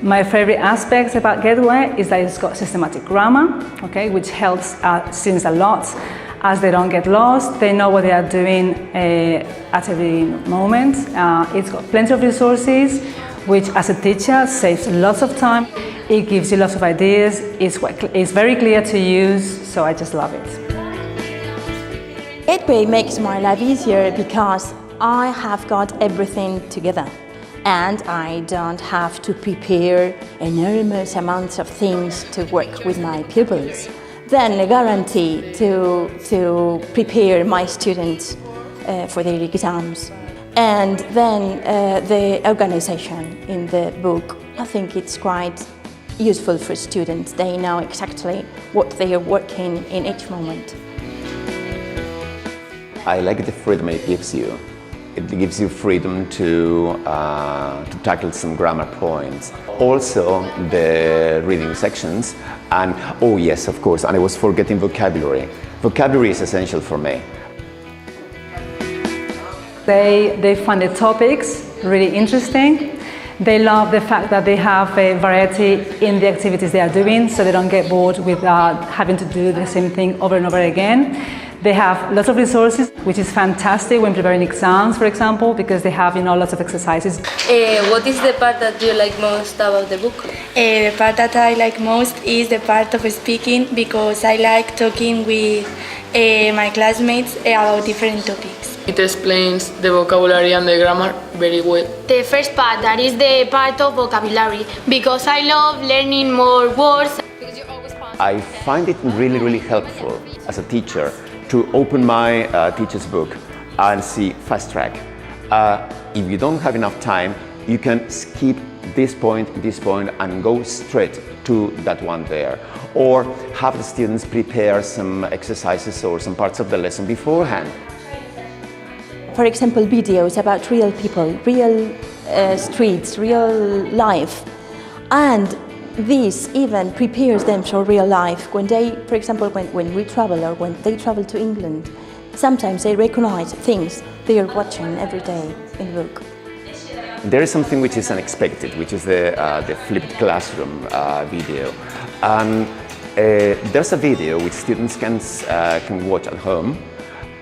My favorite aspect about Gateway is that it's got systematic grammar, okay, which helps students a lot as they don't get lost. They know what they are doing at every moment. It's got plenty of resources, which as a teacher saves lots of time. It gives you lots of ideas. It's very clear to use, so I just love it. Gateway makes my life easier because I have got everything together. And I don't have to prepare enormous amounts of things to work with my pupils. Then a guarantee to prepare my students for their exams. And then the organization in the book, I think it's quite useful for students. They know exactly what they are working in each moment. I like the freedom it gives you. It gives you freedom to tackle some grammar points. Also the reading sections, and oh yes, of course, and I was forgetting vocabulary. Vocabulary is essential for me. They find the topics really interesting. They love the fact that they have a variety in the activities they are doing, so they don't get bored with having to do the same thing over and over again. They have lots of resources, which is fantastic when preparing exams, for example, because they have, lots of exercises. What is the part that you like most about the book? The part that I like most is the part of speaking, because I like talking with my classmates about different topics. It explains the vocabulary and the grammar very well. The first part, that is the part of vocabulary, because I love learning more words. I find it really, really helpful as a teacher to open my teacher's book and see fast track. If you don't have enough time, you can skip this point, and go straight to that one there. Or have the students prepare some exercises or some parts of the lesson beforehand. For example, videos about real people, real streets, real life. And this even prepares them for real life. When they, for example, when we travel or when they travel to England, sometimes they recognize things they are watching every day in the book. There is something which is unexpected, which is the flipped classroom video. And there's a video which students can watch at home,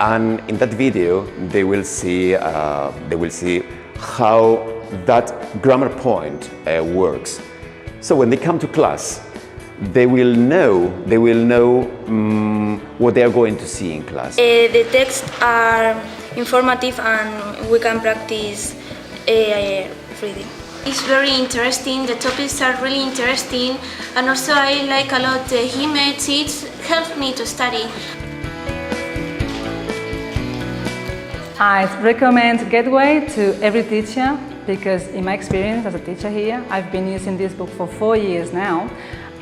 and in that video they will see how that grammar point works. So when they come to class, they will know what they are going to see in class. The texts are informative and we can practice reading. It's very interesting, the topics are really interesting, and also I like a lot the image. It helps me to study. I recommend Gateway to every teacher, because in my experience as a teacher here, I've been using this book for 4 years now,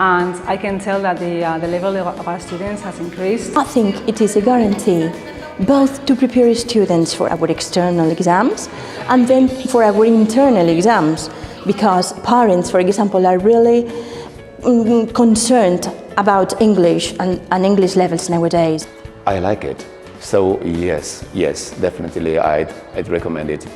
and I can tell that the level of our students has increased. I think it is a guarantee both to prepare students for our external exams and then for our internal exams, because parents, for example, are really concerned about English and English levels nowadays. I like it. So yes, definitely I'd recommend it.